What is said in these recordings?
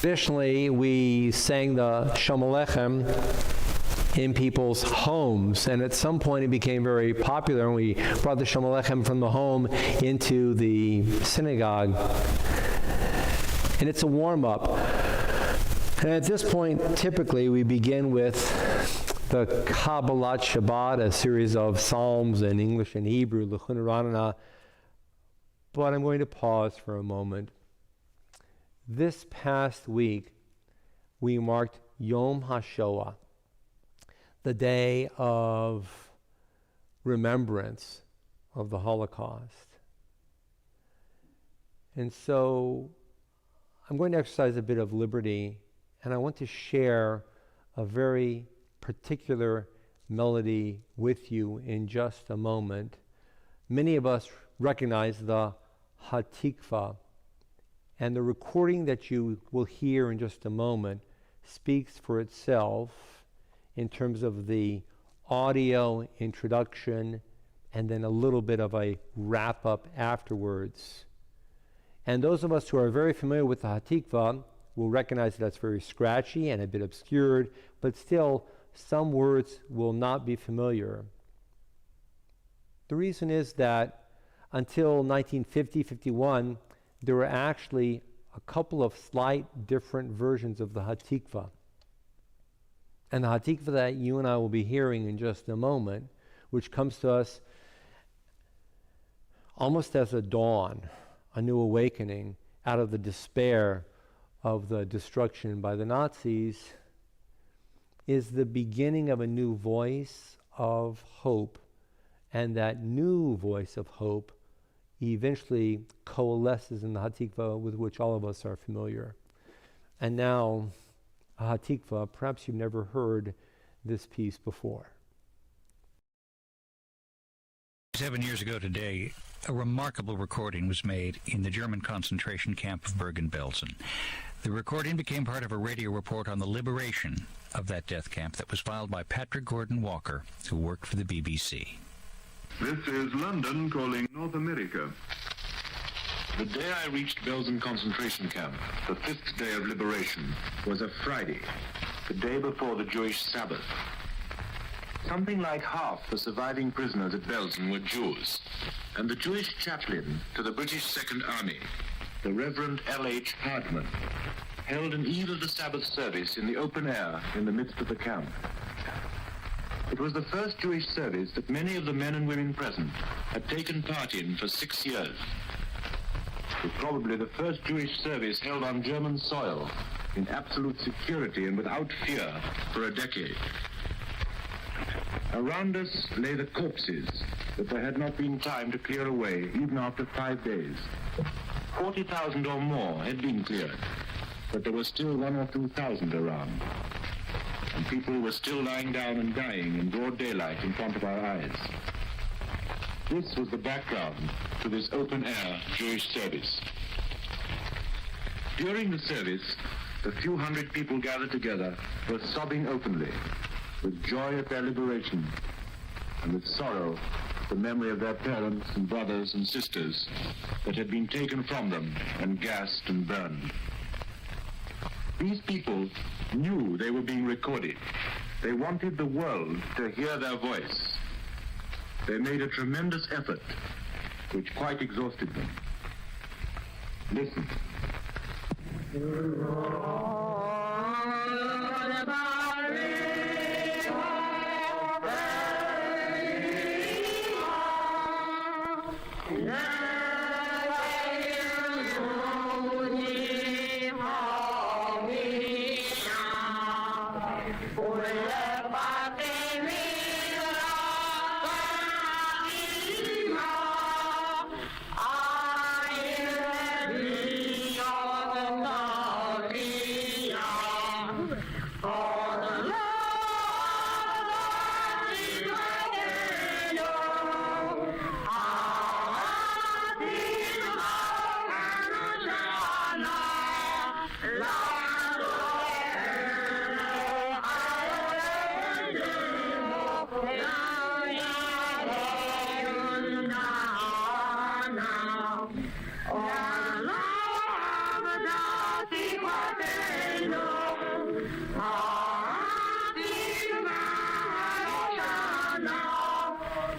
Traditionally, we sang the Shalom Aleichem in people's homes, and at some point it became very popular, and we brought the Shalom Aleichem from the home into the synagogue. And it's a warm-up. And at this point, typically, we begin with the Kabbalat Shabbat, a series of psalms in English and Hebrew, L'chun Ranana. But I'm going to pause for a moment. This past week, we marked Yom HaShoah, the day of remembrance of the Holocaust. And so I'm going to exercise a bit of liberty, and I want to share a very particular melody with you in just a moment. Many of us recognize the Hatikva, and the recording that you will hear in just a moment speaks for itself in terms of the audio introduction and then a little bit of a wrap-up afterwards. And those of us who are very familiar with the Hatikva will recognize that that's very scratchy and a bit obscured, but still some words will not be familiar. The reason is that until 1950-51, there were actually a couple of slight different versions of the Hatikva. And the Hatikva that you and I will be hearing in just a moment, which comes to us almost as a dawn, a new awakening out of the despair of the destruction by the Nazis, is the beginning of a new voice of hope. And that new voice of hope eventually coalesces in the Hatikva with which all of us are familiar. And now, a Hatikva, perhaps you've never heard this piece before. 7 years ago today, a remarkable recording was made in the German concentration camp of Bergen-Belsen. The recording became part of a radio report on the liberation of that death camp that was filed by Patrick Gordon Walker, who worked for the BBC. This is London calling North America. The day I reached Belsen concentration camp, the 5th day of liberation, was a Friday, the day before the Jewish Sabbath. Something like half the surviving prisoners at Belsen were Jews, and the Jewish chaplain to the British Second Army, the Reverend L.H. Hardman, held an Eve of the Sabbath service in the open air in the midst of the camp. It was the first Jewish service that many of the men and women present had taken part in for 6 years. It was probably the first Jewish service held on German soil in absolute security and without fear for a decade. Around us lay the corpses that there had not been time to clear away even after 5 days. 40,000 or more had been cleared, but there were still 1,000 or 2,000 around. And people were still lying down and dying in broad daylight in front of our eyes. This was the background to this open-air Jewish service. During the service, the few hundred people gathered together were sobbing openly, with joy at their liberation, and with sorrow at the memory of their parents and brothers and sisters that had been taken from them and gassed and burned. These people knew they were being recorded. They wanted the world to hear their voice. They made a tremendous effort, which quite exhausted them. Listen.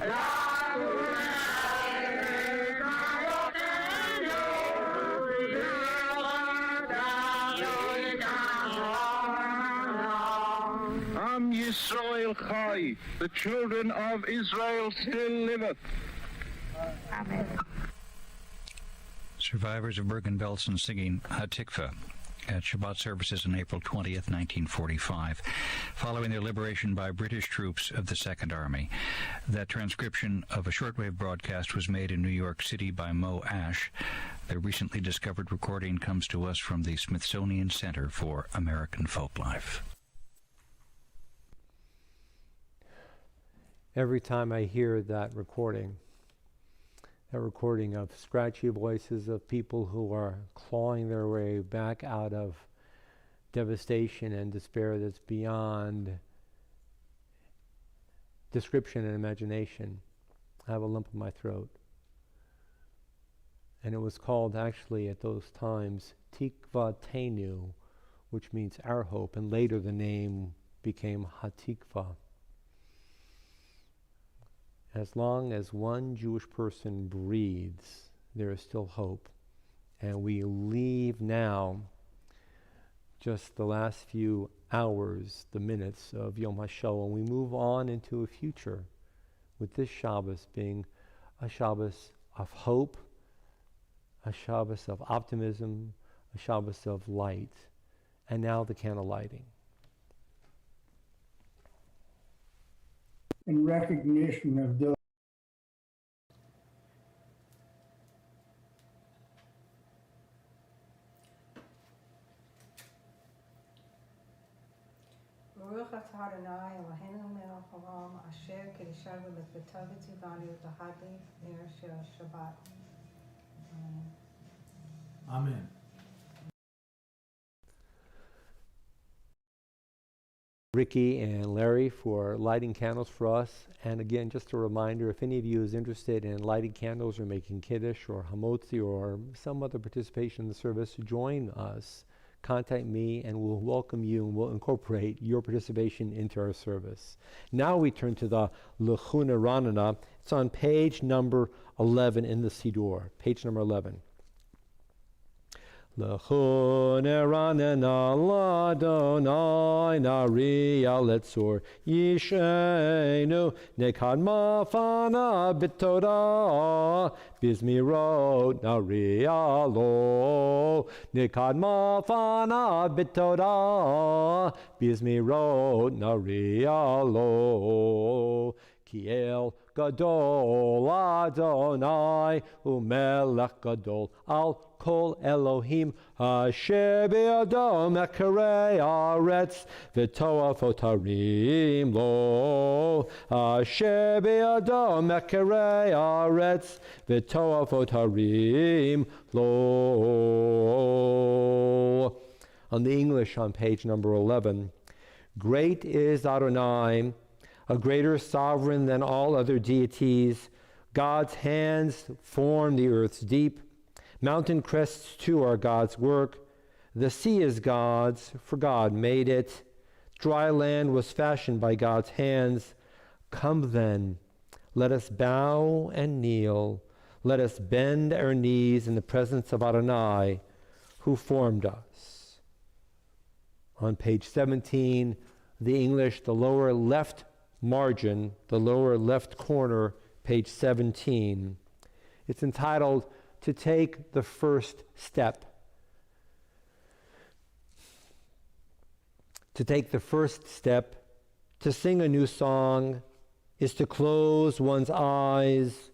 Am Yisrael Chai, the children of Israel still liveth. Amen. Survivors of Bergen-Belsen singing Hatikva at Shabbat services on April 20th, 1945, following their liberation by British troops of the Second Army. That transcription of a shortwave broadcast was made in New York City by Mo Ash. The recently discovered recording comes to us from the Smithsonian Center for American Folklife. Every time I hear that recording of scratchy voices of people who are clawing their way back out of devastation and despair that's beyond description and imagination, I have a lump in my throat. And it was called, actually, at those times, Tikva Tenu, which means our hope, and later the name became Hatikva. As long as one Jewish person breathes, there is still hope. And we leave now just the last few hours, the minutes of Yom HaShoah, and we move on into a future with this Shabbos being a Shabbos of hope, a Shabbos of optimism, a Shabbos of light, and now the candle lighting. In recognition of those Baruch atah Adonai Eloheinu melech haolam asher kiddushanu v'tzivanu v'tzivanu v'tahadli ner shel Shabbat. Amen. Amen. Ricky and Larry for lighting candles for us. And again, just a reminder, if any of you is interested in lighting candles or making kiddush or hamotzi or some other participation in the service, join us. Contact me and we'll welcome you and we'll incorporate your participation into our service. Now we turn to the Lechuna Ranana. It's on page number 11 in the Siddur, page number 11. Lechuna Ranana Ladonai Nariya Letzor Yishenu Nekad Mafana Bitoda Bizmirot Nariya Lo Nekad Mafana Bitoda Bizmirot Nariya Lo Kiel Gadol Adonai Umelech Gadol Al Kol Elohim Asher Be'adom Ekarei Aretz V'toaf Otarim Lo Asher Be'adom Ekarei Aretz V'toaf Otarim Lo. On the English on page number 11, great is Adonai, a greater sovereign than all other deities. God's hands form the earth's deep. Mountain crests too are God's work. The sea is God's, for God made it. Dry land was fashioned by God's hands. Come then, let us bow and kneel. Let us bend our knees in the presence of Adonai, who formed us. On page 17, the English, the lower left margin, the lower left corner, page 17. It's entitled, To Take the First Step. To take the first step, to sing a new song, is to close one's eyes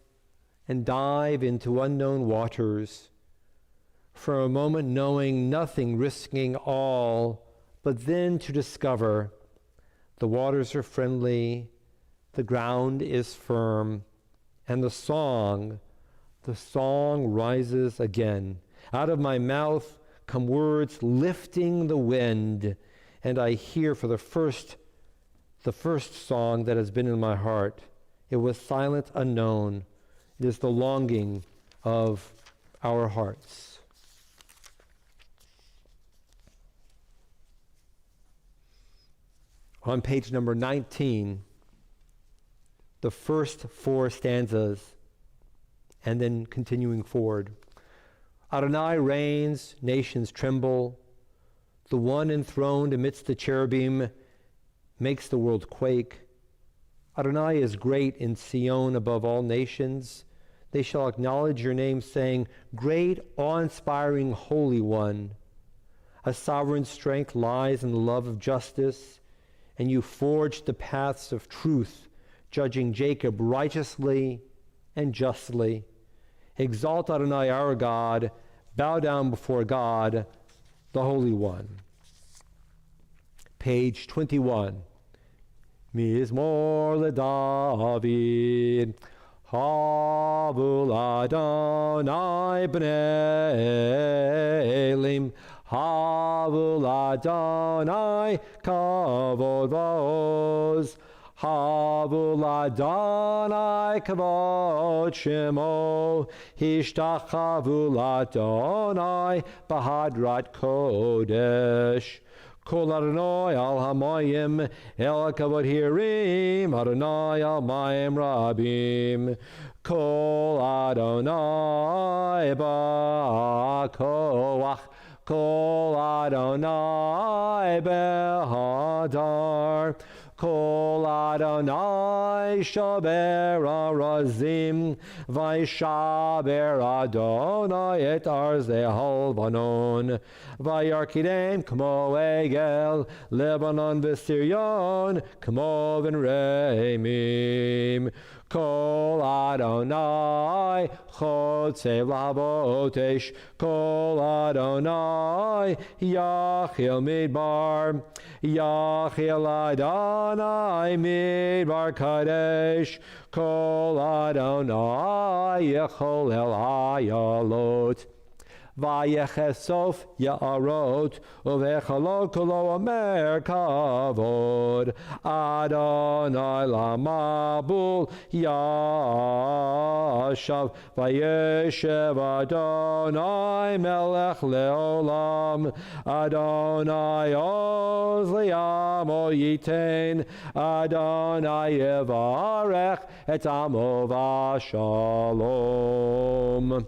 and dive into unknown waters. For a moment knowing nothing, risking all, but then to discover the waters are friendly, the ground is firm, and the song rises again. Out of my mouth come words lifting the wind, and I hear for the first song that has been in my heart. It was silent, unknown. It is the longing of our hearts. On page number 19, the first 4 stanzas and then continuing forward. Adonai reigns, nations tremble. The one enthroned amidst the cherubim makes the world quake. Adonai is great in Sion above all nations. They shall acknowledge your name, saying, Great, awe-inspiring, Holy One. A sovereign strength lies in the love of justice, and you forged the paths of truth, judging Jacob righteously and justly. Exalt Adonai our God, bow down before God, the Holy One. Page 21. Mizmor LeDavid, Havul Adonai b'nei Elim, Havul Adonai kavod va'oz, Havul Adonai kavod shemo, Hishtachavu Adonai b'hadrat kodesh. Kol Adonai al hamayim el kavod hirim, Adonai al mayim rabim. Kol Adonai ba'koach, Kol Adonai behadar. Kol Adonai shaber arazim, Vaishaber Adonai et arzei halvanon, Vayarkidem kmo egel, Lebanon v'Sirion, kmo v'nreimim. Kol Adonai chotzev lavotesh, Kol Adonai yachil midbar, Yachil Adonai midbar kadesh, Kol Adonai yechol el hayalot. Vayechesof ya'arot, uvechalot kolo amer kavod, Adonai lamabul yashav, Vayeshev Adonai melech leolam, Adonai oz li'amo yitein, Adonai yevarech et amo v'shalom.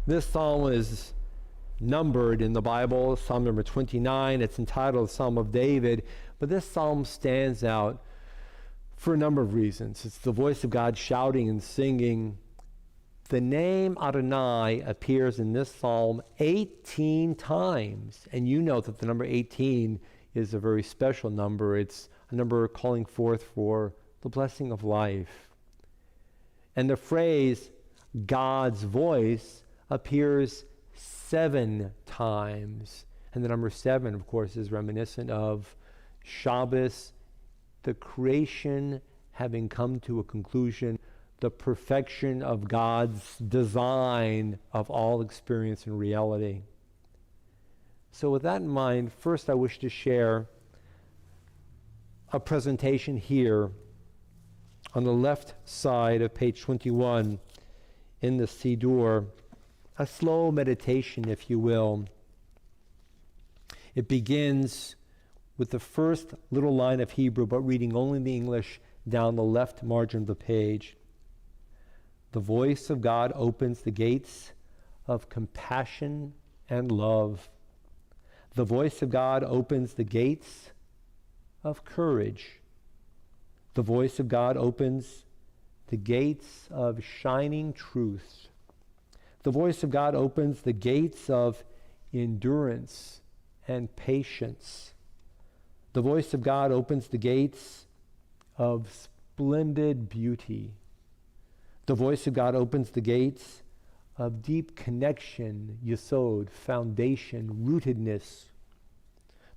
This psalm is numbered in the Bible, Psalm number 29. It's entitled Psalm of David, but this psalm stands out for a number of reasons. It's the voice of God shouting and singing. The name Adonai appears in this psalm 18 times, and you know that the number 18 is a very special number. It's a number calling forth for the blessing of life. And the phrase, God's voice, appears 7 times. And the number 7, of course, is reminiscent of Shabbos, the creation having come to a conclusion, the perfection of God's design of all experience and reality. So with that in mind, first I wish to share a presentation here on the left side of page 21 in the Siddur, a slow meditation, if you will. It begins with the first little line of Hebrew, but reading only the English down the left margin of the page. The voice of God opens the gates of compassion and love. The voice of God opens the gates of courage. The voice of God opens the gates of shining truth. The voice of God opens the gates of endurance and patience. The voice of God opens the gates of splendid beauty. The voice of God opens the gates of deep connection, yesod, foundation, rootedness.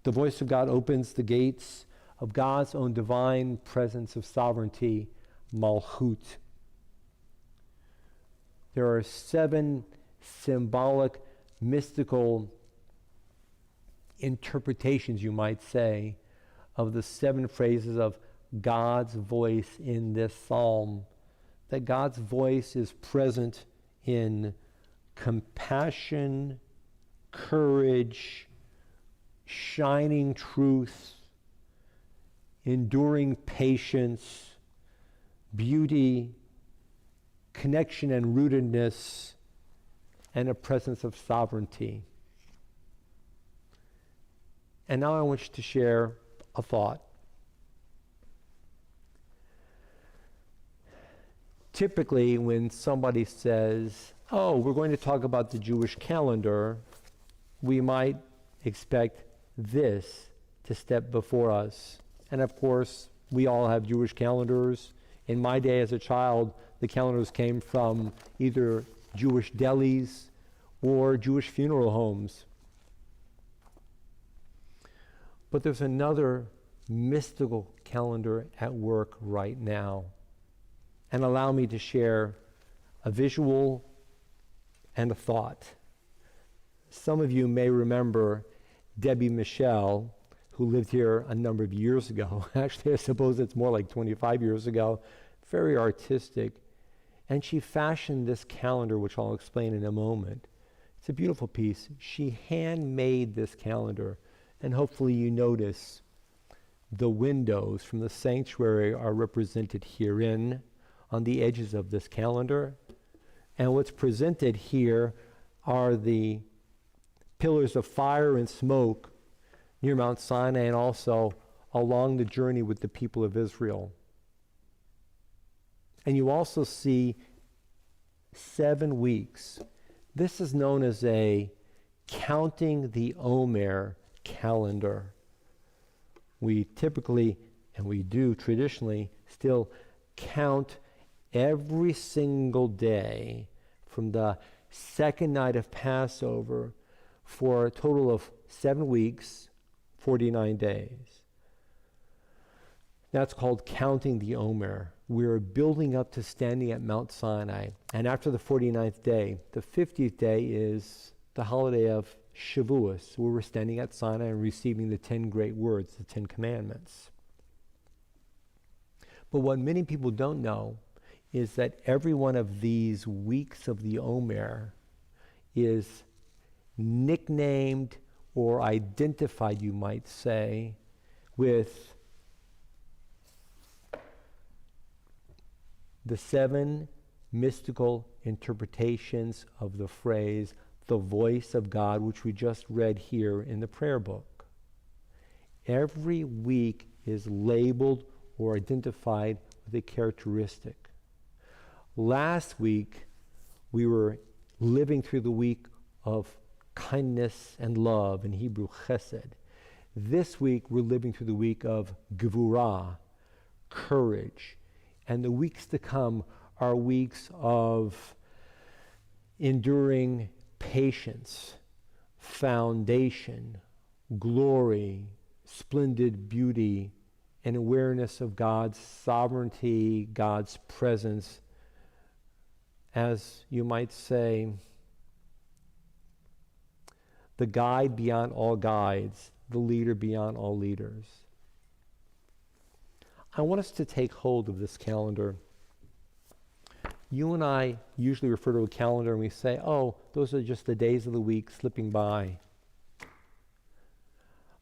The voice of God opens the gates of God's own divine presence of sovereignty, malchut. There are 7 symbolic, mystical interpretations, you might say, of the 7 phrases of God's voice in this psalm. That God's voice is present in compassion, courage, shining truth, enduring patience, beauty, connection and rootedness, and a presence of sovereignty. And now I want you to share a thought. Typically, when somebody says, oh, we're going to talk about the Jewish calendar, we might expect this to step before us. And of course, we all have Jewish calendars. In my day as a child, the calendars came from either Jewish delis or Jewish funeral homes. But there's another mystical calendar at work right now. And allow me to share a visual and a thought. Some of you may remember Debbie Michelle, who lived here a number of years ago. Actually, I suppose it's more like 25 years ago. Very artistic. And she fashioned this calendar, which I'll explain in a moment. It's a beautiful piece. She handmade this calendar. And hopefully you notice the windows from the sanctuary are represented herein on the edges of this calendar. And what's presented here are the pillars of fire and smoke near Mount Sinai and also along the journey with the people of Israel. And you also see 7 weeks. This is known as a counting the Omer calendar. We typically, and we do traditionally, still count every single day from the second night of Passover for a total of 7 weeks, 49 days. That's called counting the Omer. We're building up to standing at Mount Sinai. And after the 49th day, the 50th day is the holiday of Shavuos, where we're standing at Sinai and receiving the 10 great words, the 10 commandments. But what many people don't know is that every one of these weeks of the Omer is nicknamed or identified, you might say, with the 7 mystical interpretations of the phrase, the voice of God, which we just read here in the prayer book. Every week is labeled or identified with a characteristic. Last week, we were living through the week of kindness and love, in Hebrew, chesed. This week, we're living through the week of gevurah, courage. And the weeks to come are weeks of enduring patience, foundation, glory, splendid beauty, and awareness of God's sovereignty, God's presence, as you might say, the guide beyond all guides, the leader beyond all leaders. I want us to take hold of this calendar. You and I usually refer to a calendar and we say, oh, those are just the days of the week slipping by.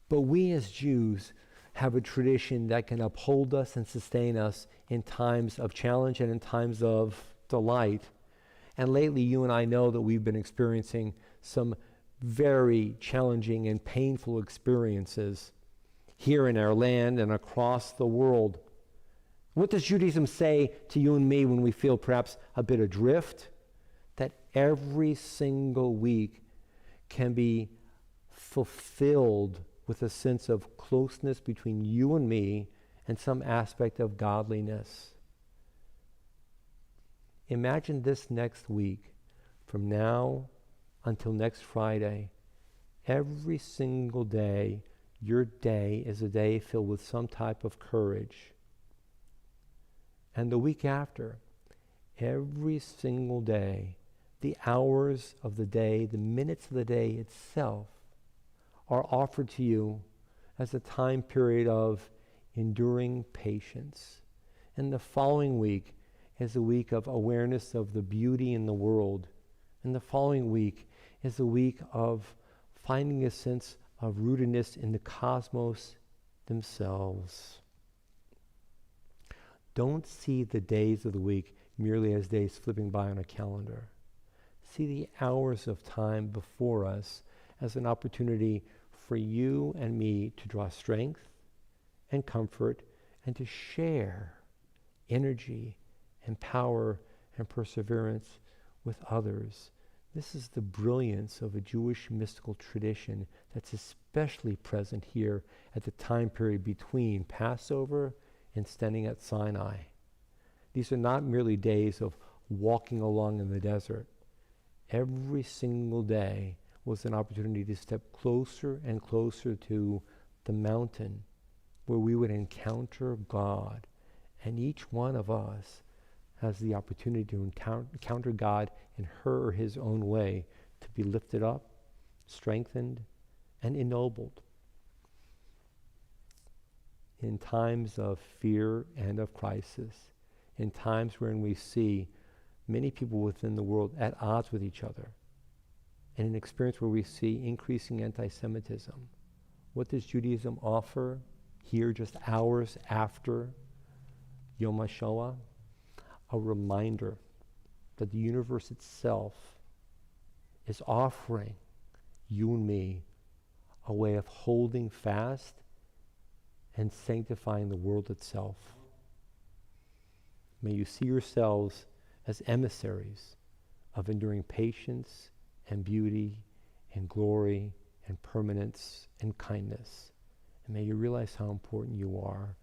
But we as Jews have a tradition that can uphold us and sustain us in times of challenge and in times of delight. And lately, you and I know that we've been experiencing some very challenging and painful experiences here in our land and across the world. What does Judaism say to you and me when we feel perhaps a bit adrift? That every single week can be fulfilled with a sense of closeness between you and me and some aspect of godliness. Imagine this next week, from now until next Friday, every single day, your day is a day filled with some type of courage. And the week after, every single day, the hours of the day, the minutes of the day itself, are offered to you as a time period of enduring patience. And the following week is a week of awareness of the beauty in the world. And the following week is a week of finding a sense of rootedness in the cosmos themselves. Don't see the days of the week merely as days flipping by on a calendar. See the hours of time before us as an opportunity for you and me to draw strength and comfort and to share energy and power and perseverance with others. This is the brilliance of a Jewish mystical tradition that's especially present here at the time period between Passover and standing at Sinai. These are not merely days of walking along in the desert. Every single day was an opportunity to step closer and closer to the mountain where we would encounter God. And each one of us has the opportunity to encounter God in her or his own way, to be lifted up, strengthened, and ennobled. In times of fear and of crisis, in times when we see many people within the world at odds with each other, in an experience where we see increasing anti-Semitism, what does Judaism offer here just hours after Yom HaShoah? A reminder that the universe itself is offering you and me a way of holding fast and sanctifying the world itself. May you see yourselves as emissaries of enduring patience and beauty and glory and permanence and kindness. And may you realize how important you are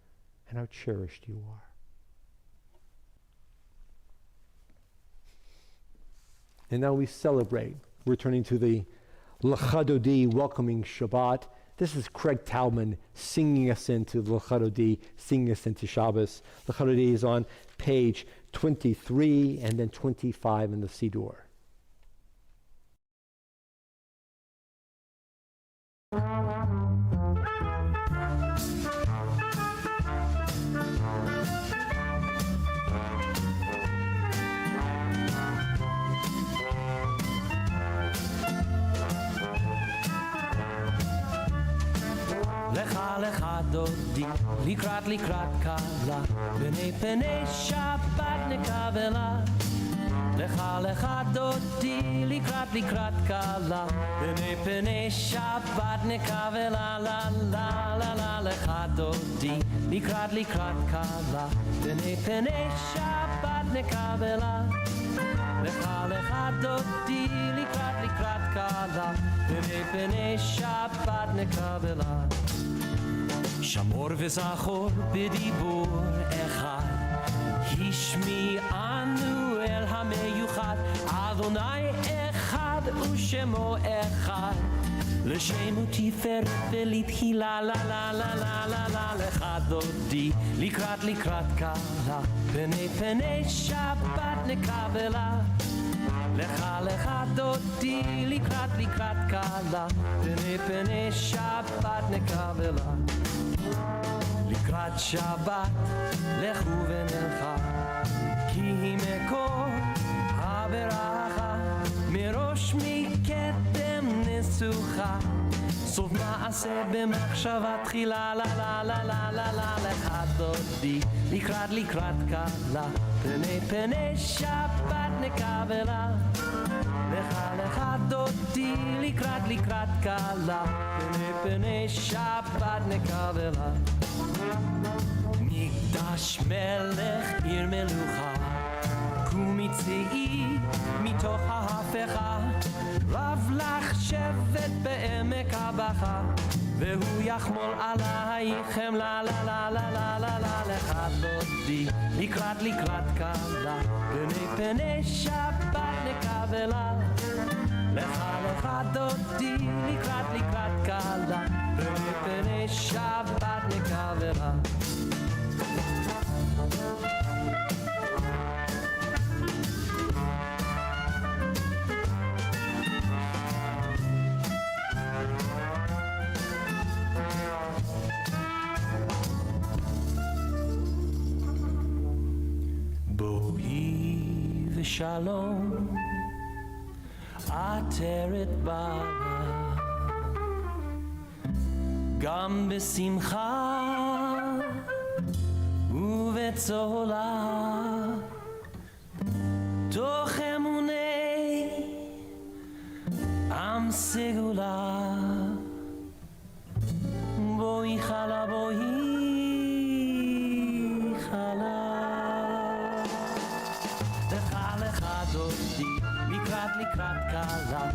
and how cherished you are. And now we celebrate. We're turning to the L'Chadodi, welcoming Shabbat. This is Craig Talman singing us into L'Chadodi, singing us into Shabbos. L'Chadodi is on page 23 and then 25 in the Siddur. לך דודי, לקראת קלה, בני פני שבת נקבלה. לך דודי, לקראת קלה, בני פני שבת נקבלה. לך דודי, לקראת קלה, בני פני שבת נקבלה. לך דודי, לקראת קלה, בני פני שבת נקבלה. שמור וזכור בדיבור אחד, השמיענו אל המיוחד, אדוני אחד ושמו אחד, לשם ותפארת ולתהילה. לך דודי, לקראת קלה, פני פני שבת נקבלה. לך דודי, לקראת קלה, פני פני שבת נקבלה. לקראת שבת לכו ונלכה, כי היא מקור הברכה, מראש מקדם נסוכה, סוף מעשה במחשבה תחילה. לך דודי, לקראת קלה, פני פני שבת נקבלה. לך דודי, לקראת קלה, פני פני שבת נקבלה. מקדש מלך עיר מלוכה, קומי צאי מתוך ההפכה, רב לך שבט בעמק הבכה, והוא יחמול עלייכם. לך דודי, לקראת קלה, פני פני שבת נקבלה. לך דודי, לקראת קלה, פני פני שבת נקבלה. בואי ושלום, עטרת בעלה, גם בשמחה וצולה תוך אמוני עם סגולה בואי חלה לך דודי לקראת קלה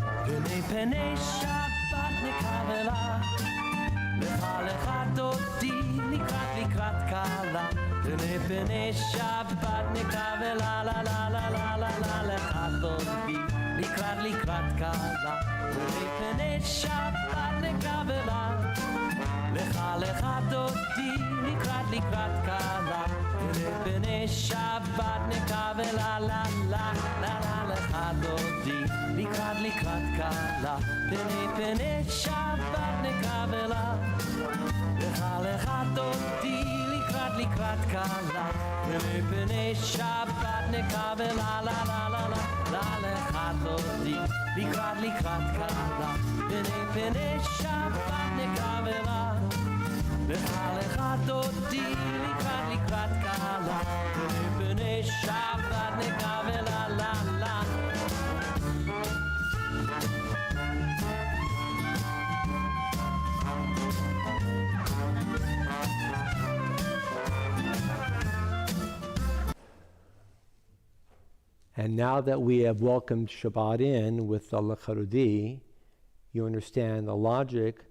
פני שבת נקבלה לך דודי לקראת קלה פני שבת נקבלה לה לה לה לה לה לה לך דודי לקראת קלה פני שבת נקבלה לך דודי לקראת קלה פני שבת נקבלה לה לה לה לה לך דודי לקראת קלה פני שבת נקבלה לך דודי לקראת קלה פני שבת נקבלה לה לה לה לה לך דודי לקראת קלה פני שבת נקבלה לך דודי לקראת קלה פני שבת נקבלה לה לה And now that we have welcomed Shabbat in with the Lecharudi, you understand the logic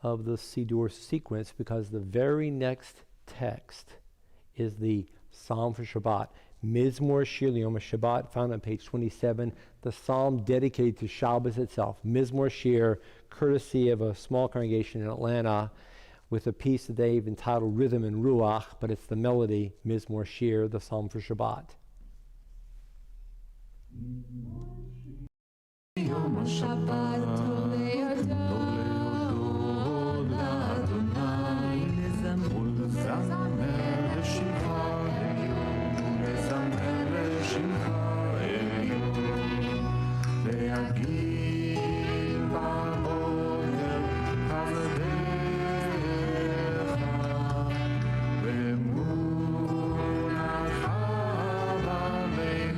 of the Siddur sequence, because the very next text is the Psalm for Shabbat. Mizmor Shir Yom Shabbat, found on page 27, the psalm dedicated to Shabbos itself. Mizmor Shir, courtesy of a small congregation in Atlanta, with a piece that they've entitled Rhythm and Ruach, but it's the melody, Mizmor Shir, the psalm for Shabbat. יום השבת להודות לאדוני ולזמר לשמך עליון ולזמר לשמך עליון להגיד בבוקר עבדיך ואמונתך בלילות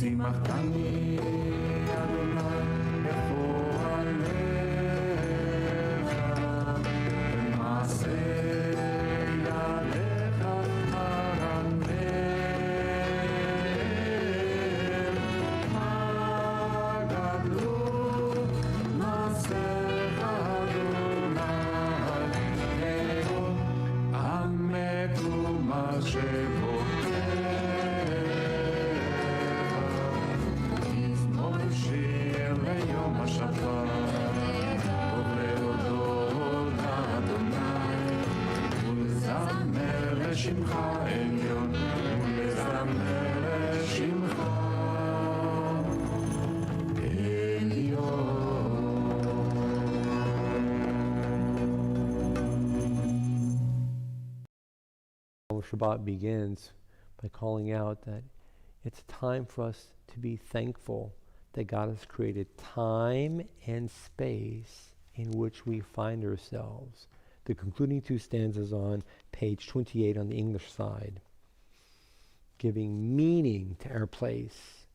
שימחתני אדוני בפועליך במעשה ידיך הרמם מה גדלות מעשיך אדוני אהוב עמק ומחשבותיך שמך עליון ולזמר לשמך celebrate. Shabbat begins by calling out that it's time for us to be thankful that God has created time and space in which we find ourselves. The concluding two stanzas on page 28 on the English side, giving meaning to our place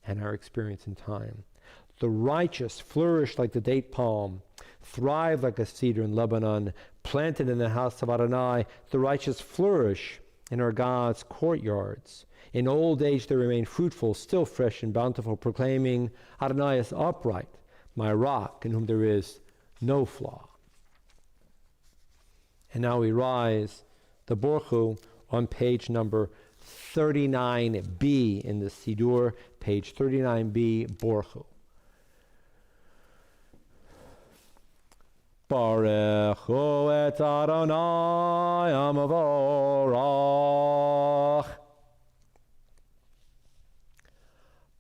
and our experience in time. The righteous flourish like the date palm, thrive like a cedar in Lebanon, planted in the house of Adonai. The righteous flourish in our God's courtyards. In old age they remain fruitful, still fresh and bountiful, proclaiming, Adonai is upright, my rock, in whom there is no flaw. And now we rise, the Borchu, on page number 39b in the Siddur, page 39b, Borchu. Baruch hu et Adonai Amavorach.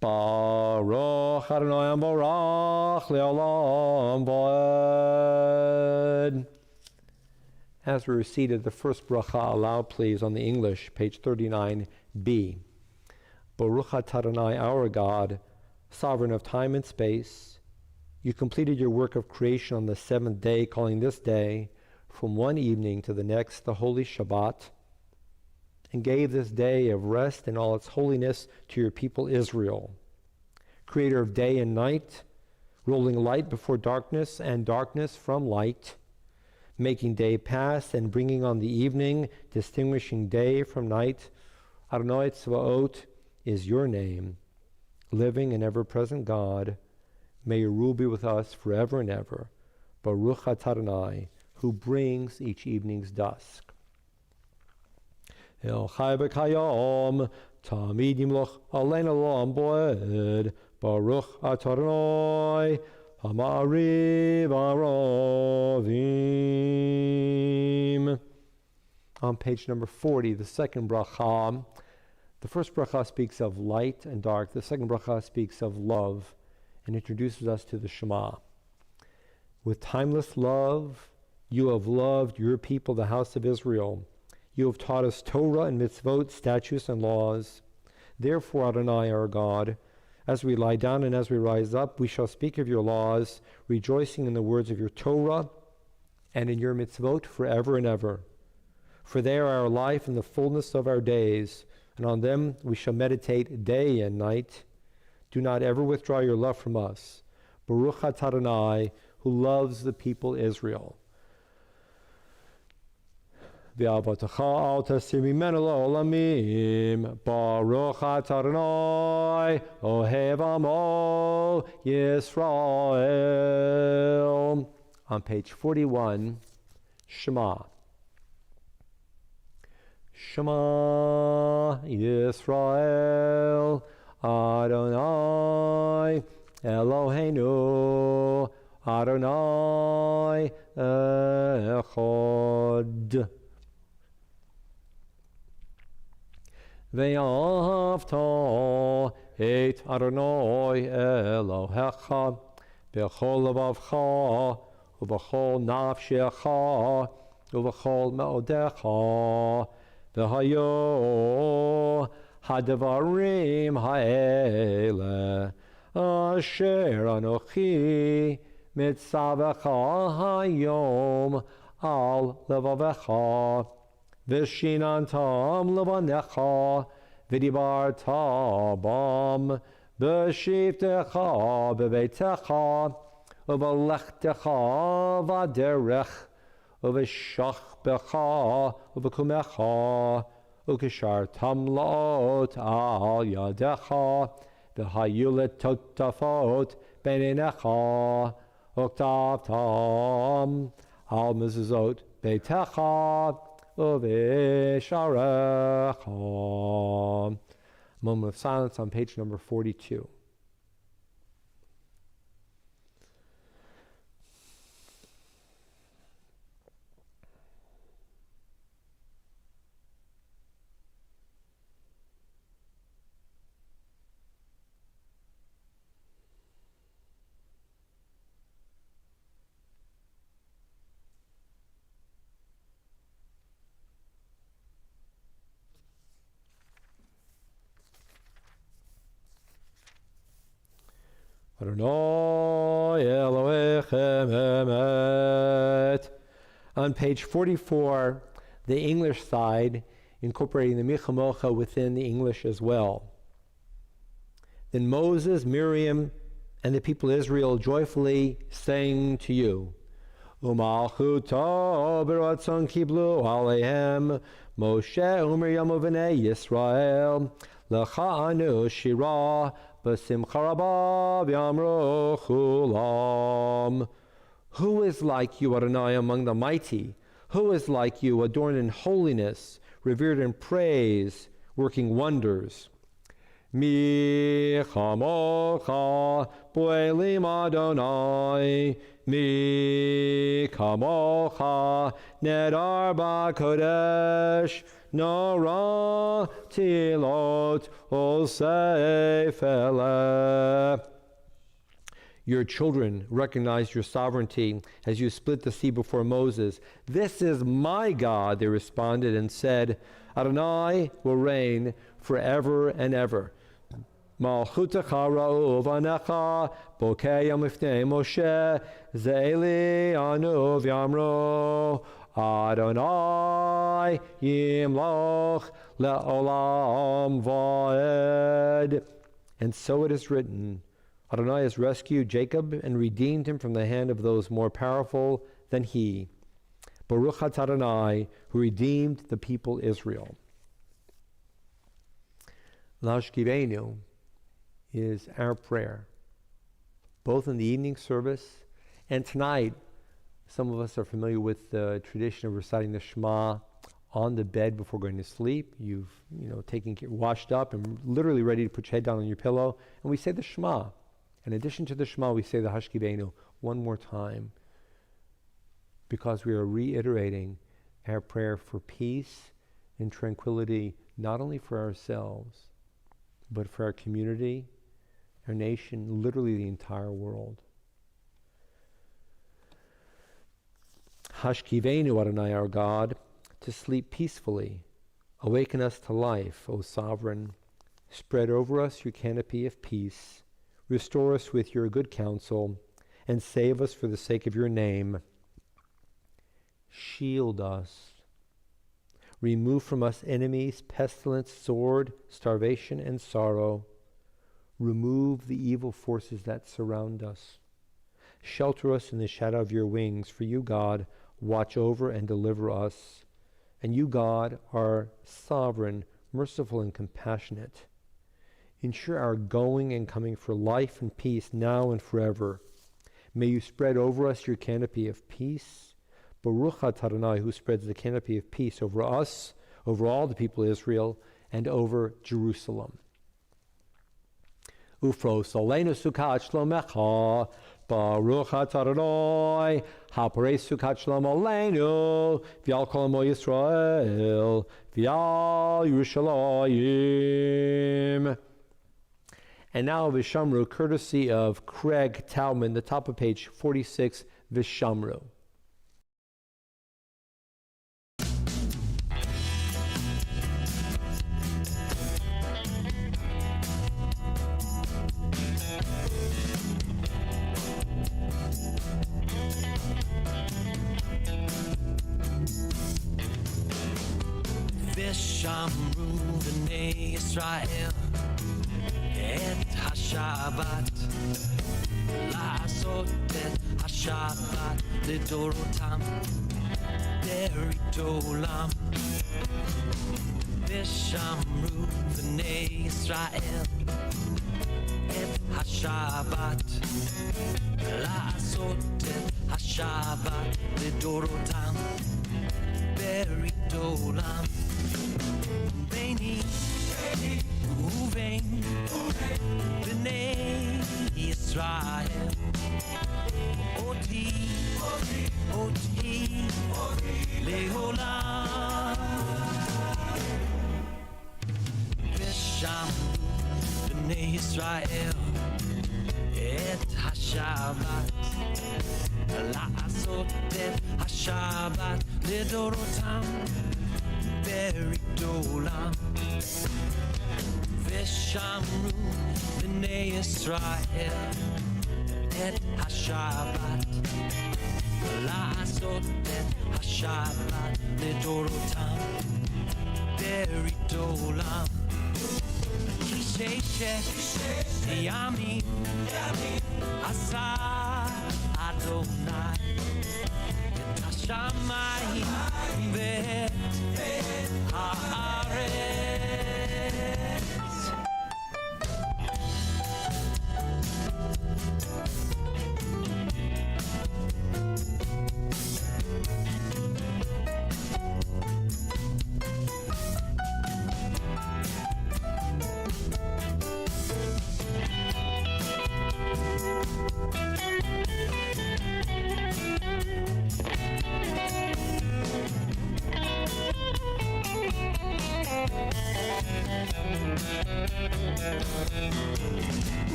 Baruch Adonai Amavorach Le'olam Va'ed. As we recited the first bracha aloud, please, on the English, page 39b. Baruch atah Adonai, our God, sovereign of time and space, you completed your work of creation on the seventh day, calling this day, from one evening to the next, the holy Shabbat, and gave this day of rest in all its holiness to your people Israel. Creator of day and night, rolling light before darkness and darkness from light, making day pass and bringing on the evening, distinguishing day from night. Adonai Tzvaot is your name, living and ever-present God. May your rule be with us forever and ever. Baruch atah Adonai, who brings each evening's dusk. El chai b'kayom, tamid yimloch alein olam bo'ed. Baruch atah Adonai, Hamariv Arovim. On page number 40, the second bracha. The first bracha speaks of light and dark. The second bracha speaks of love and introduces us to the Shema. With timeless love, you have loved your people, the house of Israel. You have taught us Torah and mitzvot, statutes and laws. Therefore, Adonai, our God, as we lie down and as we rise up, we shall speak of your laws, rejoicing in the words of your Torah and in your mitzvot forever and ever. For they are our life and the fullness of our days, and on them we shall meditate day and night. Do not ever withdraw your love from us. Baruch atah Adonai, who loves the people Israel. V'avotecha al tasir mimenu la'olamim. Baruch atah Adonai, ohev amo Yisrael. On page 41, Shema. Shema Yisrael, Adonai Eloheinu, Adonai Echad. Ve'ahavta et Adonai Elohecha b'chol levavcha u'b'chol nafshecha u'b'chol me'odecha v'hayo hadvarim ha'ele asher anochi mitzavecha hayom al levavecha v'shinantam levanecha v'dibarta bam b'shivtecha b'veitecha u'v'lechtecha v'derech u'v'shach becha u'v'kumecha u'kishartam la'ot al yadecha v'hayulet totafot beinecha u'ktavtam al mezuzot beitecha u'v'sharecha. Moment of silence on page number 42. Adonai Elohechem Emet. On page 44, the English side, incorporating the Michamocha within the English as well. Then Moses, Miriam, and the people of Israel joyfully sang to you, Umalchuto b'ratzon kiblu aleihem, Moshe u'Miriam u'vnei Yisrael, Lecha anu shirah, B'simcha rabba v'yamru chulam. Who is like you, Adonai, among the mighty? Who is like you, adorned in holiness, revered in praise, working wonders? Mi chamocha poelim Adonai, mi kamocha nedar b'kodesh nora tilot osefele. Your children recognize your sovereignty as you split the sea before Moses. This is my God, they responded and said, Adonai will reign forever and ever. Malchutecha ra'u vanecha bokeyam lifnei Moshe ze'eli anu v'yamro Adonai yimloch le'olam va'ed. And so it is written, Adonai has rescued Jacob and redeemed him from the hand of those more powerful than he. Baruch atah Adonai, who redeemed the people Israel. Lashkivenu is our prayer, both in the evening service and tonight. Some of us are familiar with the tradition of reciting the Shema on the bed before going to sleep. You've washed up and literally ready to put your head down on your pillow, and we say the Shema. In addition to the Shema, we say the Hashkivenu one more time, because we are reiterating our prayer for peace and tranquility, not only for ourselves, but for our community, our nation, literally the entire world. Hashkivenu, Adonai, our God, to sleep peacefully. Awaken us to life, O Sovereign. Spread over us your canopy of peace. Restore us with your good counsel, and save us for the sake of your name. Shield us. Remove from us enemies, pestilence, sword, starvation, and sorrow. Remove the evil forces that surround us. Shelter us in the shadow of your wings, for you, God, watch over and deliver us. And you, God, are sovereign, merciful, and compassionate. Ensure our going and coming for life and peace now and forever. May you spread over us your canopy of peace. Baruch atah Adonai, who spreads the canopy of peace over us, over all the people of Israel, and over Jerusalem. Ufros aleinu sukat shlomecha, Baruch atah Adonai, haparei sukat shlom aleinu, v'al kol amo Yisrael, v'al Yerushalayim. And now Vishamru, courtesy of Craig Talman, the top of page 46, Vishamru. Vishamru b'nei Yisrael et HaShabbat, לעשות את השבת לדורותם, דרית עולם. ושמרו בני ישראל את השבת, לעשות את השבת לדורותם, דרית עולם. ביני ובין בני ישראל, אותי לעולם. ושמרו בני ישראל את השבת, לעשות את השבת לדורותם, ברית עולם. ושמרו בני ישראל את השבת, לעשות את השבת לדורותם, ברית עולם. כי ששת ימים עשה אדוני את השמיים ואת הארץ.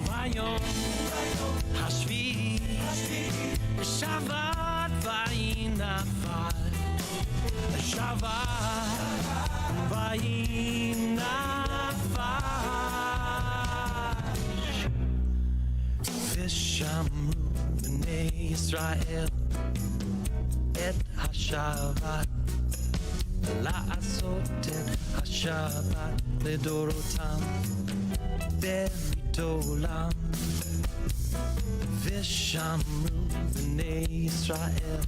Vayom Hashvi Shabbat Vayinafal Shabbat Vayinafal Vishamru B'nei Yisrael Et HaShabbat La'asot et HaShabbat Lidorotam Beritolam Vishamru B'nei Yisrael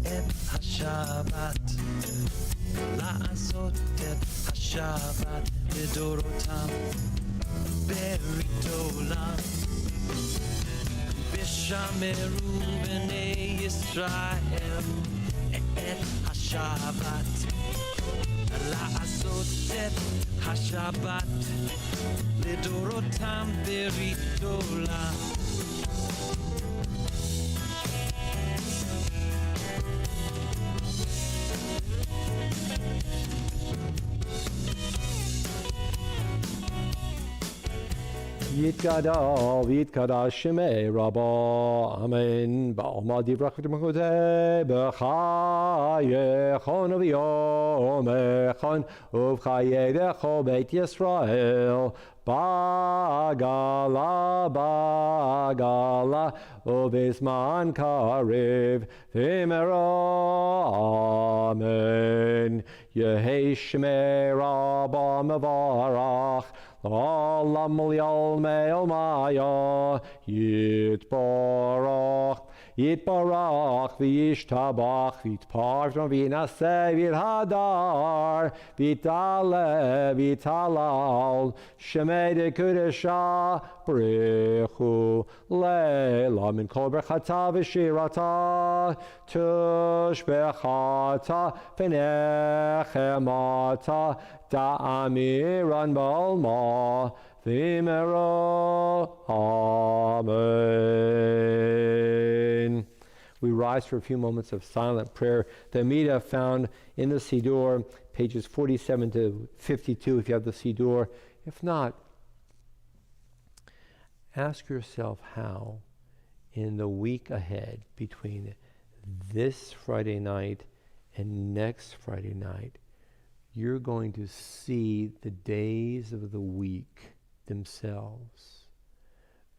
Et HaShabbat La'asot et HaShabbat Lidorotam Beritolam Vishameru B'nei Yisrael Et HaShabbat La'asot et HaShabbat Lidorotam Beritolam Yitkadal, Yitkadash Shemei Rabba, Amen. Ba'alma divrach v'temachotei, b'chayechon uv'yomechon, uv'chayedecho Beit Yisrael, Bagala, Bagala, Ubizman Karev, Vimero, Amen. Yehei Shmei Rabba Mevarach, Olam Lial Meil Maya, Yitbarach, Yitbarach, Vishtabach, Vitparton, Vinase, Vithadar, Vitale, Vitalal, Shemede Kudesha, Brechu, Leila, Min Kol Berchata, Vishirata, Tushbechata, Fenechemata, Da'amiran Balma, Vimero, Amen. We rise for a few moments of silent prayer. The Amida found in the Siddur, pages 47 to 52, if you have the Siddur. If not, ask yourself how, in the week ahead, between this Friday night and next Friday night, you're going to see the days of the week themselves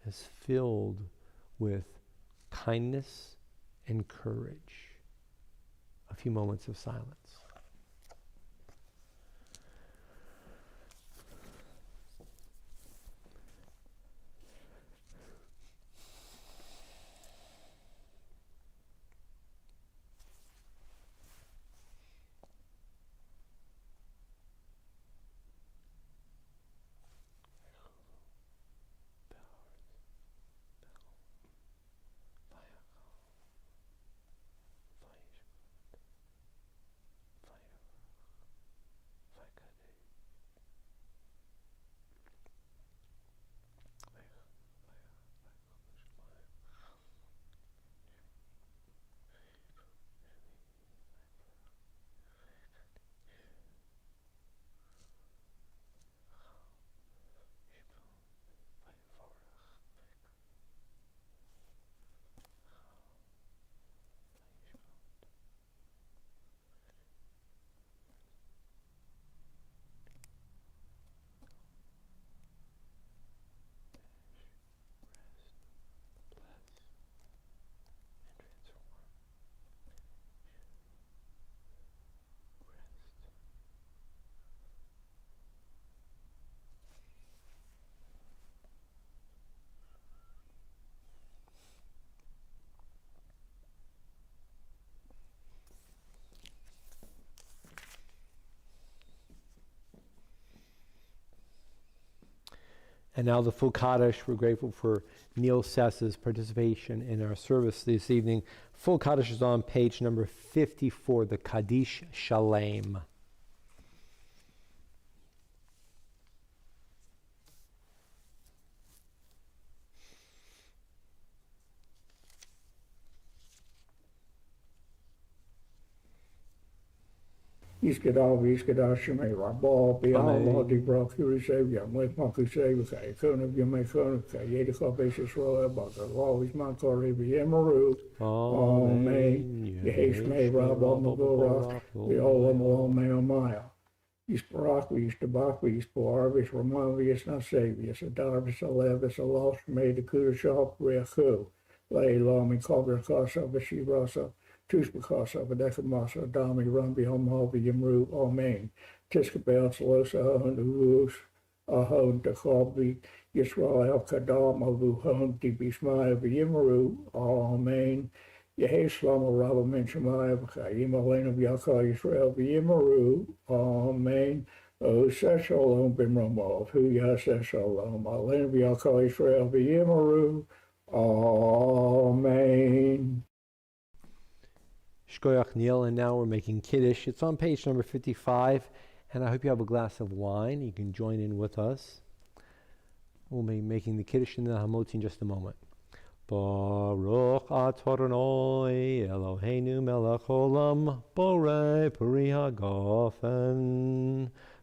as filled with kindness and courage. A few moments of silence. And now the full Kaddish. We're grateful for Neil Sess's participation in our service this evening. Full Kaddish is on page number 54, the Kaddish Shalem. Iskadal, Iskadal, Shemay, Rabal, Bial, Amen. Di Brak, Hurisavia, Mutmak, Savaka, Kunab, Yamakunaka, Yedika, Basis, Royal Baka, always Mankari, Yamaru, Amen. Yeheshmay, Rabal, Magorak, Viola, Malomay, Maya. Isparakli, Istabakli, Isparvis, Romavius, Nasavius, Adarvis, Alevis, Alos, made the Kudashop, Reaku, Lay, Lami, Cobra, Casa, Vashirasa, Tuspakasa, Vadecamasa, Dami, Rumbi, Homovi, Yamru, Amen. Tiskabel, Salosa, Urus, Ahon, Takobi, Yisrael, Kadam, Avu, Hon, Tibismai, Yamaru, Amen. Yehi Shlomo Rabba Menshamayev Chayim Aleinu V'Yakal Yisrael V'Yimaru Amen. Oseh Shalom B'Mromov Hu Yaseh Shalom Aleinu V'Yakal Yisrael V'Yimaru Amen. Shkoyach Neil, and now we're making Kiddush. It's on page number 55, and I hope you have a glass of wine. You can join in with us. We'll be making the Kiddush and the Hamotzi in just a moment. Baruch Adonai Eloheinu melech olam borei peri hagafen.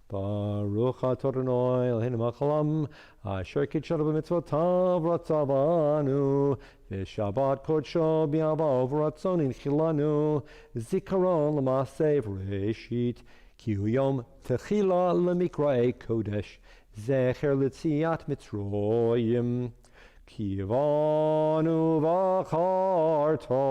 Baruch Adonai Eloheinu melech olam asher kitshanu b'mitzvotav ratzavanu v'shabbat kodsho b'yavav ratzonin chilanu zikaron l'maseh v'reshit ki hu yom techila l'mikra'ei kodesh zecher l'tziat mitzroyim. Kivanu v'charta,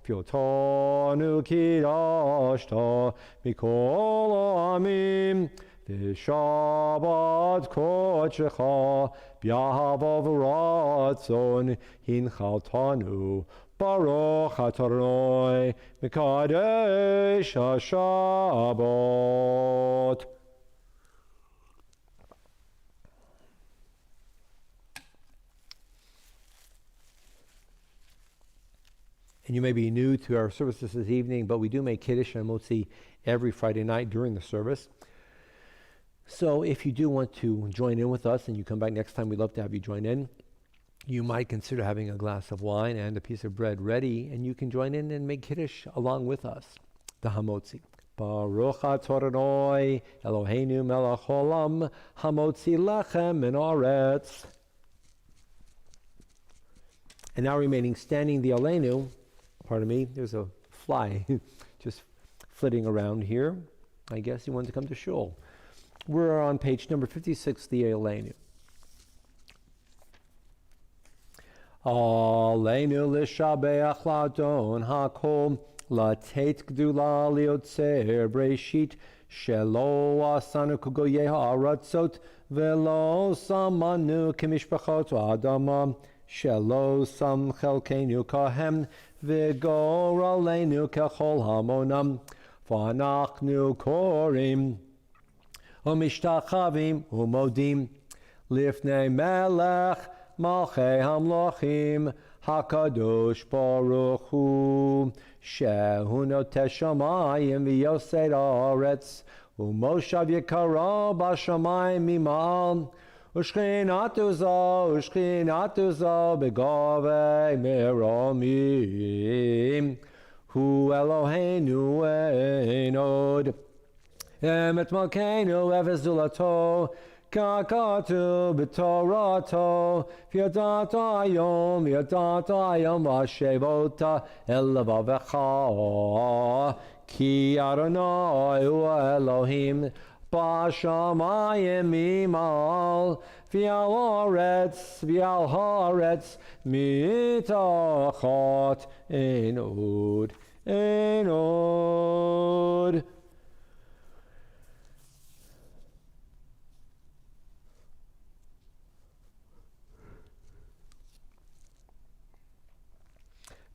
v'yotanu kidashta, mikol amim, v'shabbat kodshecha, b'yahava v'ratzon, hinchaltanu, baruch Adonai, mekadesh ha-shabbat. And you may be new to our services this evening, but we do make Kiddush and Motzi every Friday night during the service. So if you do want to join in with us and you come back next time, we'd love to have you join in. You might consider having a glass of wine and a piece of bread ready, and you can join in and make Kiddush along with us, the Hamotzi. Baruch Adonai Eloheinu melech olam hamotzi lechem min haaretz. And now remaining standing, the Aleinu. Pardon me, there's a fly just flitting around here. I guess he wanted to come to shul. We're on page number 56, the Aleinu. Aleinu l'shabeach l'adon hakol latet gdula liotzer breshit shelo asanu kugoyeh ha'aratzot velo samanu kemishpachot adama shelo sam chelkenu kahem v'gor aleinu kechol hamonam v'anachnu korim umishtachavim umodim lifnei melech malchei hamlochim hakadosh baruch hu shehu noteh shamayim v'yosei haaretz umoshav yikara b'shamayim mimal Ushchinatu zo begavei meromim Hu Eloheinu enod Emet malkeinu efes zulato Kakatu b'torato V'yadata ayom v'ashevota elavavecha Ki Adonai hu Elohim Bashamayim mimal v'al haaretz mitachat enod.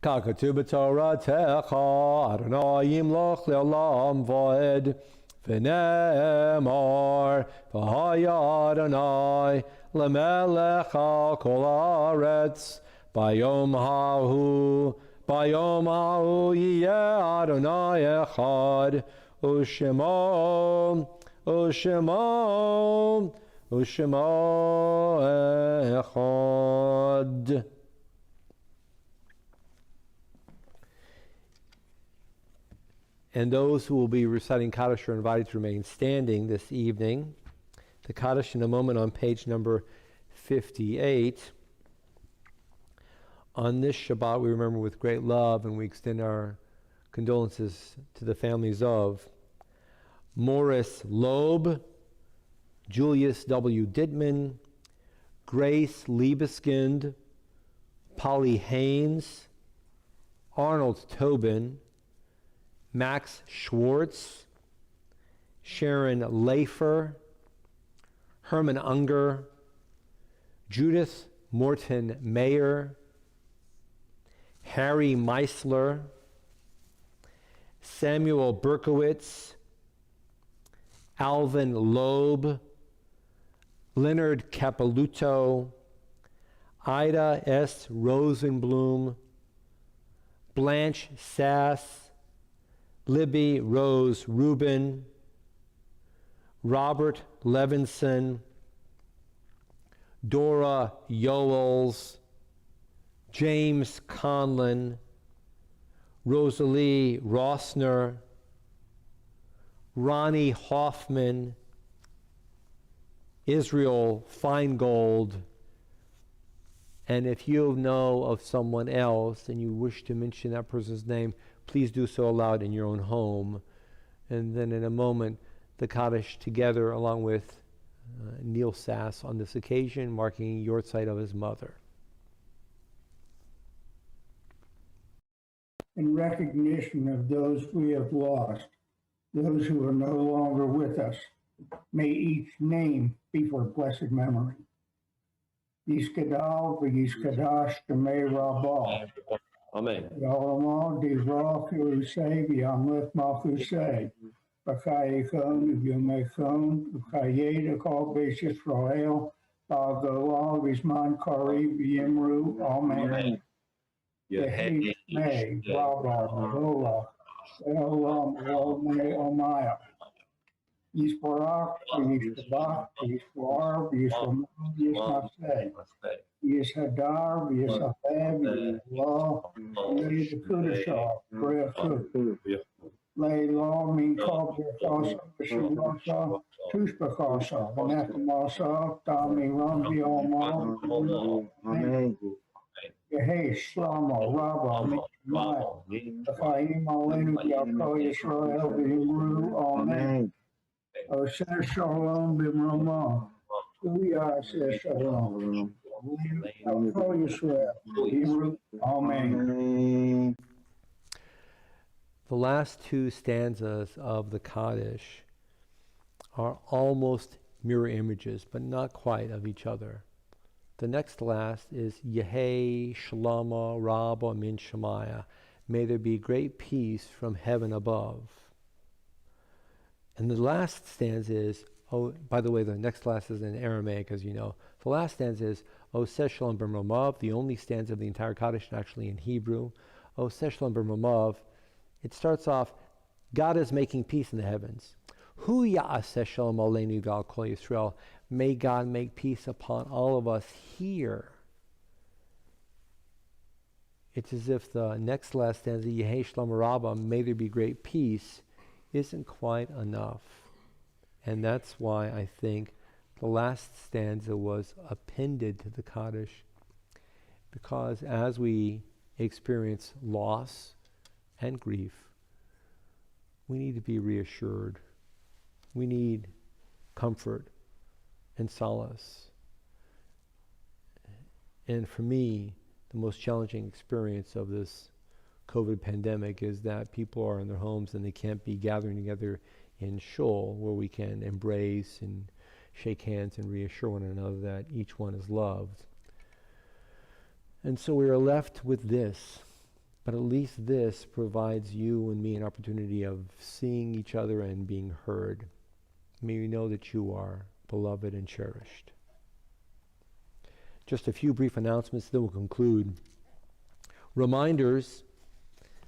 Kakatu b'toratecha Adonai yimloch le'olam v'ed V'nemar v'haya Adonai lemelech al kol haaretz bayom hahu yiyeh Adonai echad u'shemo echad. And those who will be reciting Kaddish are invited to remain standing this evening. The Kaddish in a moment on page number 58. On this Shabbat, we remember with great love, and we extend our condolences to the families of Morris Loeb, Julius W. Dittman, Grace Liebeskind, Polly Haynes, Arnold Tobin, Max Schwartz, Sharon Lafer, Herman Unger, Judith Morton Mayer, Harry Meisler, Samuel Berkowitz, Alvin Loeb, Leonard Capiluto, Ida S. Rosenblum, Blanche Sass, Libby Rose Rubin, Robert Levinson, Dora Yoels, James Conlon, Rosalie Rossner, Ronnie Hoffman, Israel Feingold, and if you know of someone else and you wish to mention that person's name, please do so aloud in your own home. And then in a moment, the Kaddish together along with Neil Sass on this occasion, marking your sight of his mother. In recognition of those we have lost, those who are no longer with us, may each name be for blessed memory. Yiskadal v'yiskadash Shemei Rabah. Amen. Yalamal divrach Yerusei v'yamlech malchusei. B'chayikon v'yomechon v'chayed akol beis Yisrael ba'agolal v'zman kari v'yimru. Amen. Yehi Shmei Rabah Volach Elam Olmei Omaya. Yisbarach v'yishtabach v'yishvar v'yishramon v'yisnaseh. Yishadar v'yisafeh v'yishlah v'yishakudashah v'yachud. Leila min kol b'yachasa v'shivasa tushbachasa v'nechamasa dami ram v'yomah. Amen. Yehi Shlama Rabba Mishmai V'chayim Aleinu V'yakol Yisrael V'yimru. Amen. Osher Shalom B'mrama Uyah Asher Shalom V'yakol Yisrael V'yimru. Amen. The last two stanzas of the Kaddish are almost mirror images, but not quite, of each other. The next last is Yehi Shalama Rabba Min Shemaya. May there be great peace from heaven above. And the last stanza is, oh, by the way, the next last is in Aramaic, as you know. The last stanza is, O Seshalom B'Ramav, the only stanza of the entire Kaddish, actually in Hebrew. O Seshalom B'Ramav. It starts off, God is making peace in the heavens. Hu Ya'aseh Shalom Aleinu V'al Kol Yisrael. May God make peace upon all of us here. It's as if the next last stanza, Yehi Shalom Rabba, may there be great peace, isn't quite enough. And that's why I think the last stanza was appended to the Kaddish, because as we experience loss and grief, we need to be reassured. We need comfort and solace. And for me, the most challenging experience of this COVID pandemic is that people are in their homes and they can't be gathering together in shul where we can embrace and shake hands and reassure one another that each one is loved. And so we are left with this, but at least this provides you and me an opportunity of seeing each other and being heard. May we know that you are beloved and cherished. Just a few brief announcements, then we'll conclude. Reminders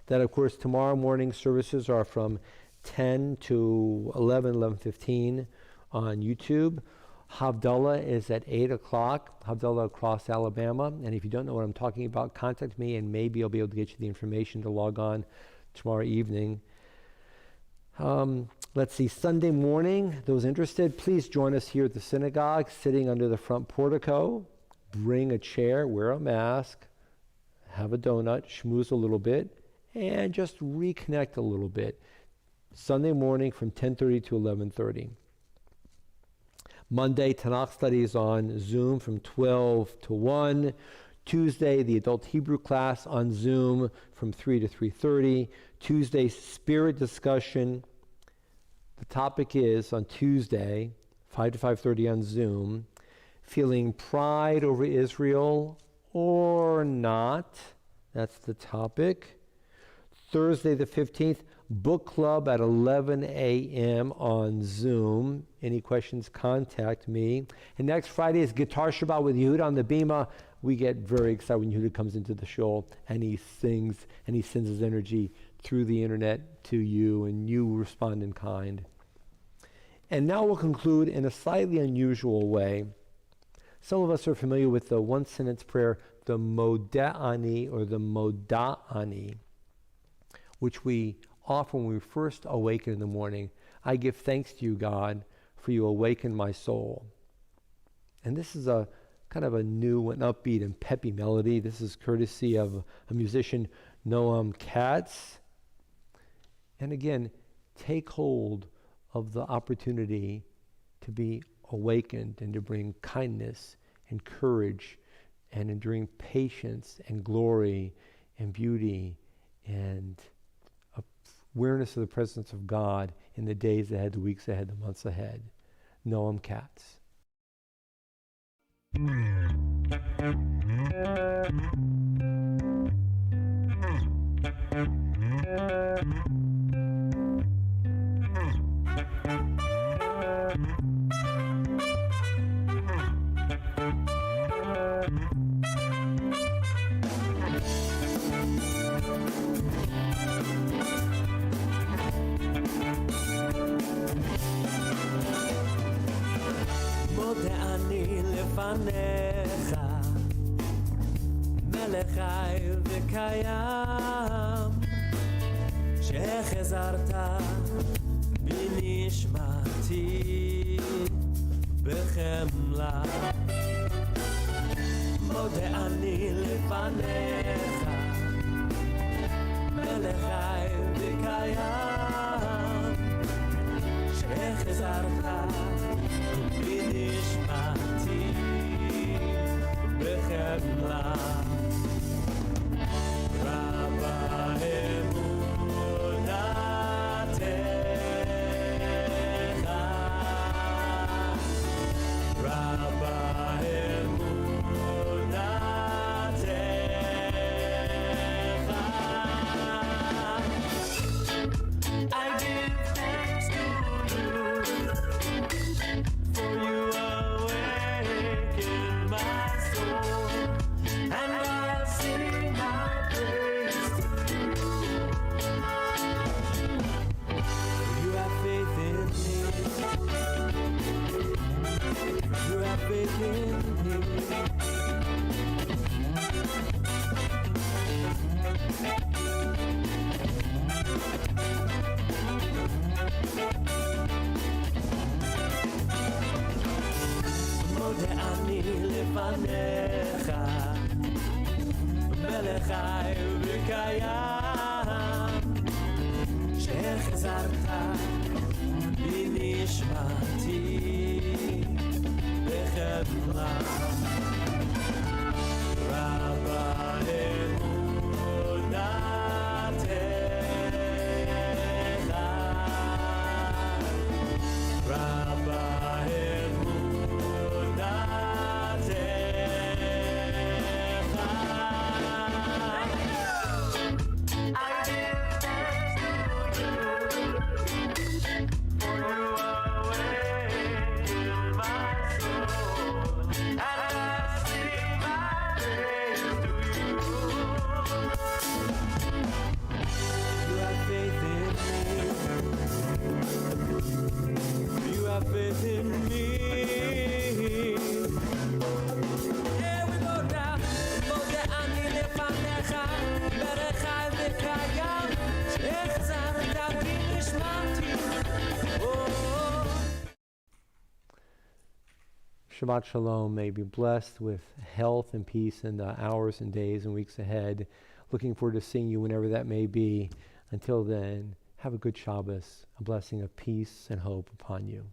that, of course, tomorrow morning services are from 10 to 11:15 on YouTube. Havdalah is at 8 o'clock, Havdalah across Alabama. And if you don't know what I'm talking about, contact me and maybe I'll be able to get you the information to log on tomorrow evening. Let's see, Sunday morning, those interested, please join us here at the synagogue, sitting under the front portico. Bring a chair, wear a mask, have a donut, schmooze a little bit, and just reconnect a little bit. Sunday morning from 10:30 to 11:30. Monday, Tanakh studies on Zoom from 12 to 1. Tuesday, the adult Hebrew class on Zoom from 3 to 3:30. Tuesday, spirit discussion. The topic is, on Tuesday, 5 to 5:30 on Zoom, feeling pride over Israel or not. That's the topic. Thursday the 15th, book club at 11 a.m. on Zoom. Any questions, contact me. And next Friday is Guitar Shabbat with Yehuda on the Bima. We get very excited when Yehuda comes into the show and he sings and he sends his energy through the internet to you, and you respond in kind. And now we'll conclude in a slightly unusual way. Some of us are familiar with the one-sentence prayer, the Moda'ani or the Moda'ani, which we offer when we first awaken in the morning. I give thanks to you, God, for you awaken my soul. And this is a kind of a new and upbeat and peppy melody. This is courtesy of a musician, Noam Katz. And again, take hold of the opportunity to be awakened and to bring kindness and courage and enduring patience and glory and beauty and awareness of the presence of God in the days ahead, the weeks ahead, the months ahead. Noam Katz. מודה אני לפניך, מלך חי וקיים, שחזרת בנשמתי בחמלה. מודה אני לפניך, מלך חי וקיים, שחזרת בנשמתי בחמלה. רבה אמונתך, רבה אמונתך. I give thanks to you, for you awaken my soul, and I'll sing my praise to you. You have faith in me. You have faith in me. מודה אני לפניך, מלך חי וקיים, שחזרת בנשמתי בחמלה. רבה אמונתך, רבה faith in me. Here we go now. מודה אני לפניך, מלך חי וקיים, שחזרת בנשמתי Shabbat Shalom. May you be blessed with health and peace in the hours and days and weeks ahead. Looking forward to seeing you whenever that may be. Until then, have a good Shabbos, a blessing of peace and hope upon you.